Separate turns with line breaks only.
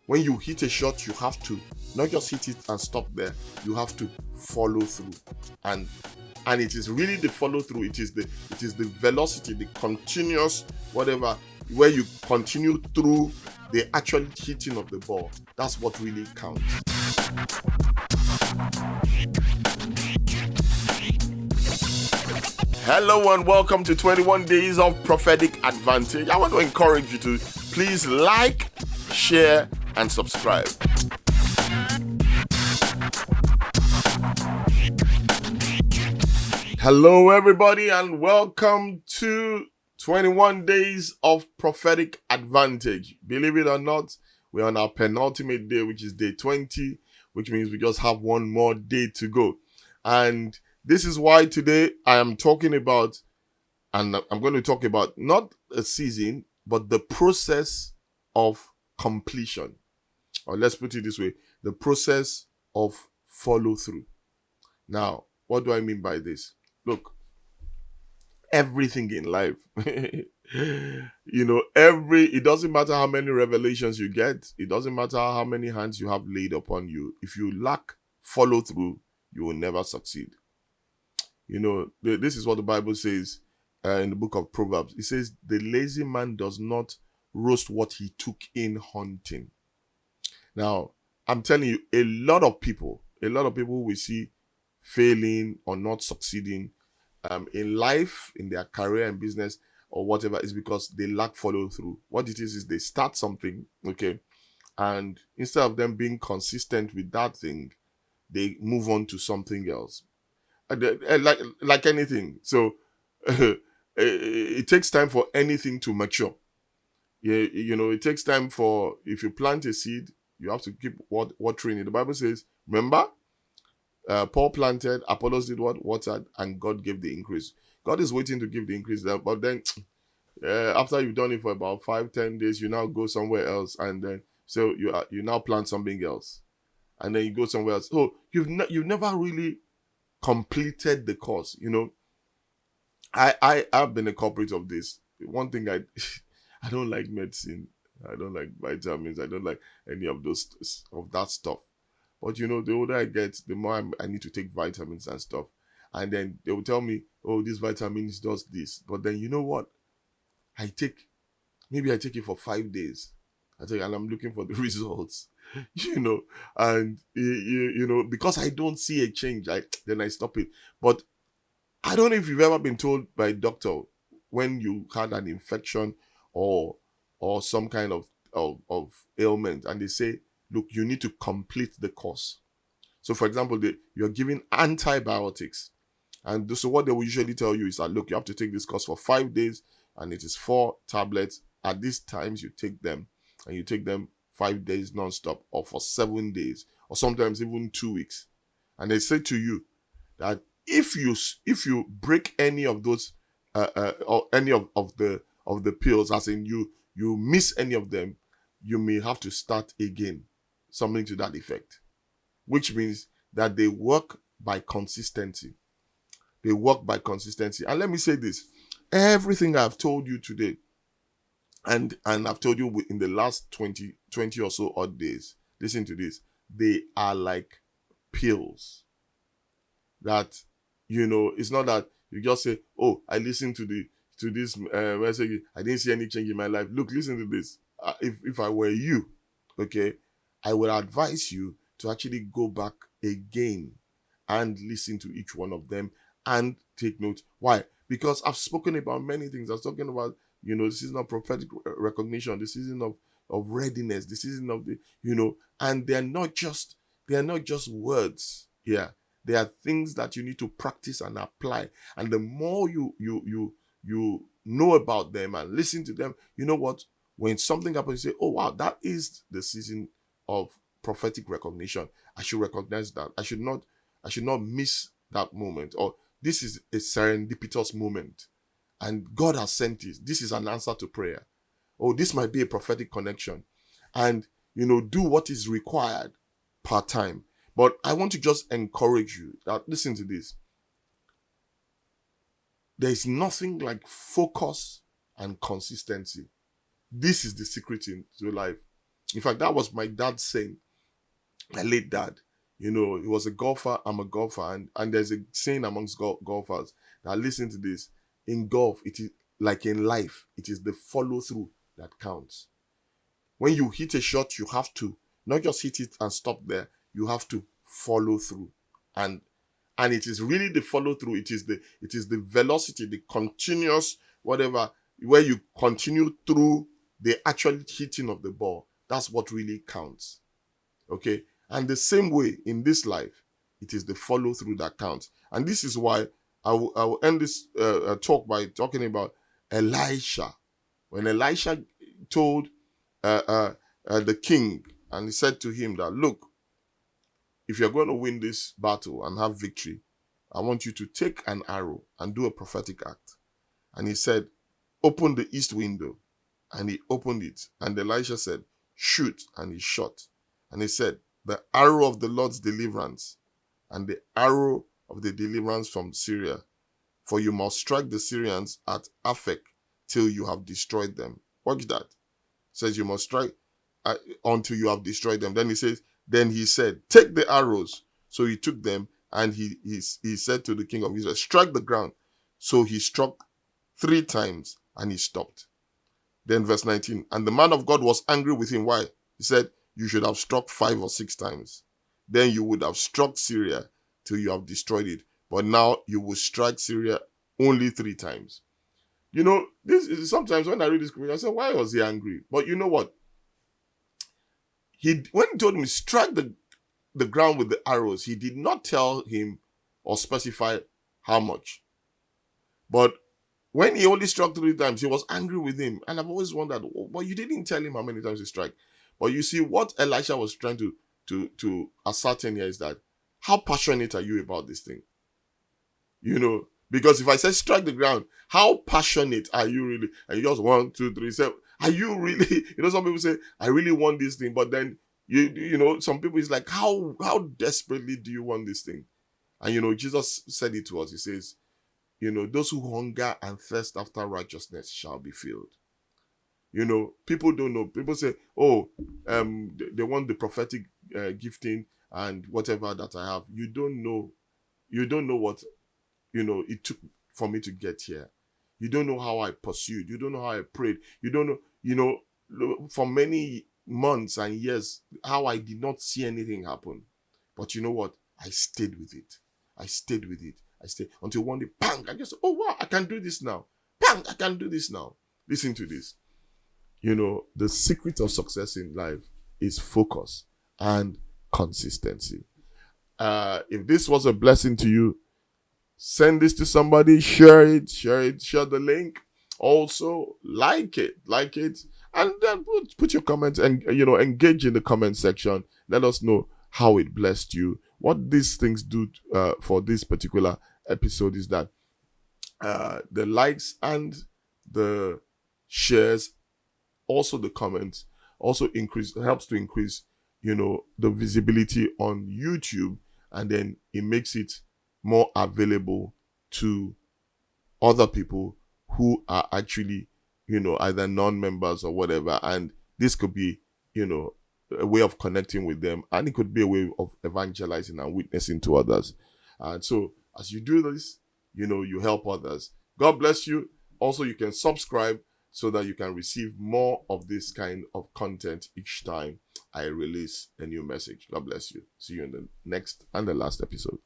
When you hit a shot, you have to not just hit it and stop there. You have to follow through, and it is really the follow through. It is the velocity, the continuous whatever, where you continue through the actual hitting of the ball. That's what really counts. Hello and welcome to 21 Days of Prophetic Advantage. I want to encourage you to please like, share, and subscribe. Hello, everybody, and welcome to 21 Days of Prophetic Advantage. Believe it or not, we're on our penultimate day, which is day 20, which means we just have one more day to go. And this is why today I am talking about, and I'm going to talk about not a season, but the process of completion. Or let's put it this way, the process of follow through. Now, what do I mean by this? Look, everything in life, it doesn't matter how many revelations you get, it doesn't matter how many hands you have laid upon you. If you lack follow through, you will never succeed. This is what the Bible says in the book of Proverbs. It says, the lazy man does not roast what he took in hunting. Now, I'm telling you, a lot of people we see failing or not succeeding in life, in their career and business or whatever, is because they lack follow through. What it is they start something, okay, and instead of them being consistent with that thing, they move on to something else. Like anything. So it takes time for anything to mature. Yeah, it takes time for, if you plant a seed, you have to keep watering it. The Bible says, remember, Paul planted, Apollos did what? Watered, and God gave the increase. God is waiting to give the increase there, but then after you've done it for about 5-10 days, you now go somewhere else, and then so you now plant something else, and then you go somewhere else. So you've never really completed the course. I've been a culprit of this. One thing I don't like medicine. I don't like vitamins. I don't like any of that stuff. But the older I get, the more I need to take vitamins and stuff. And then they will tell me, oh, this vitamins does this. But then you know what? Maybe I take it for 5 days. And I'm looking for the results. And because I don't see a change, then I stop it. But I don't know if you've ever been told by a doctor when you had an infection or some kind of ailment, and they say, look, you need to complete the course. So, for example, you're giving antibiotics. And so what they will usually tell you is that, look, you have to take this course for 5 days, and it is 4 tablets. At these times, you take them, and you take them 5 days nonstop, or for 7 days, or sometimes even 2 weeks. And they say to you that if you break any of those, or any of the pills, as in you miss any of them, you may have to start again. Something to that effect, which means that they work by consistency. They work by consistency. And let me say this, everything I've told you today, and I've told you in the last 20 or so odd days, listen to this, they are like pills that, it's not that you just say, oh, I listened to this message, I didn't see any change in my life. Look, listen to this. If I were you, okay, I would advise you to actually go back again and listen to each one of them and take note. Why? Because I've spoken about many things. I was talking about, the season of prophetic recognition, the season of readiness, the season of and they're not just words. Yeah. They are things that you need to practice and apply. And the more you know about them and listen to them, you know what? When something happens, you say, oh wow, that is the season of prophetic recognition. I should recognize that. I should not miss that moment. Or this is a serendipitous moment, and God has sent this. This is an answer to prayer. Oh, this might be a prophetic connection. And do what is required per time. But I want to just encourage you that, listen to this. There is nothing like focus and consistency. This is the secret to life. In fact, that was my dad's saying, my late dad. You know, he was a golfer. I'm a golfer. And there's a saying amongst golfers that listen to this. In golf, it is like in life, it is the follow through that counts. When you hit a shot, you have to not just hit it and stop there. You have to follow through. And it is really the follow through. It is the velocity, the continuous whatever, where you continue through the actual hitting of the ball. That's what really counts. Okay? And the same way in this life, it is the follow through that counts. And this is why I will end this talk by talking about Elisha. When Elisha told the king, and he said to him that, look, if you're going to win this battle and have victory, I want you to take an arrow and do a prophetic act. And he said, open the east window. And he opened it. And Elisha said, shoot. And he shot. And he said, the arrow of the Lord's deliverance and the arrow of the deliverance from Syria. For you must strike the Syrians at Aphek till you have destroyed them. Watch that. It says you must strike until you have destroyed them. Then he said, take the arrows. So he took them, and he said to the king of Israel, strike the ground. So he struck 3 times and he stopped. Then verse 19, and the man of God was angry with him. Why? He said, you should have struck 5 or 6 times. Then you would have struck Syria till you have destroyed it. But now you will strike Syria only 3 times. You know, this is sometimes when I read this scripture, I say, why was he angry? But you know what? When he told him strike the ground with the arrows, he did not tell him or specify how much. But when he only struck 3 times, he was angry with him. And I've always wondered, well, you didn't tell him how many times he struck. But you see, what Elisha was trying to ascertain here is that, how passionate are you about this thing? You know, because if I say strike the ground, how passionate are you really? And you just 1, 2, 3, 7. Are you really? You know, some people say, I really want this thing. But then, you know, some people is like, how desperately do you want this thing? And, you know, Jesus said it to us. He says, you know, those who hunger and thirst after righteousness shall be filled. You know, people don't know. People say, oh, they want the prophetic gifting and whatever that I have. You don't know. You don't know what, you know, it took for me to get here. You don't know how I pursued. You don't know how I prayed. You don't know, you know, for many months and years, how I did not see anything happen. But you know what? I stayed with it. I stayed with it. I stayed until one day, bang, I just, oh wow, I can do this now. Bang, I can do this now. Listen to this. You know, the secret of success in life is focus and consistency. If this was a blessing to you, send this to somebody, share the link. Also, like it, and then put your comments and, you know, engage in the comment section. Let us know how it blessed you. What these things do for this particular episode is that the likes and the shares, also the comments, also helps to increase, you know, the visibility on YouTube, and then it makes it more available to other people who are actually, you know, either non-members or whatever. And this could be, you know, a way of connecting with them, and it could be a way of evangelizing and witnessing to others. And so as you do this, you know, you help others. God bless you. Also, you can subscribe so that you can receive more of this kind of content each time I release a new message. God bless you. See you in the next and the last episode.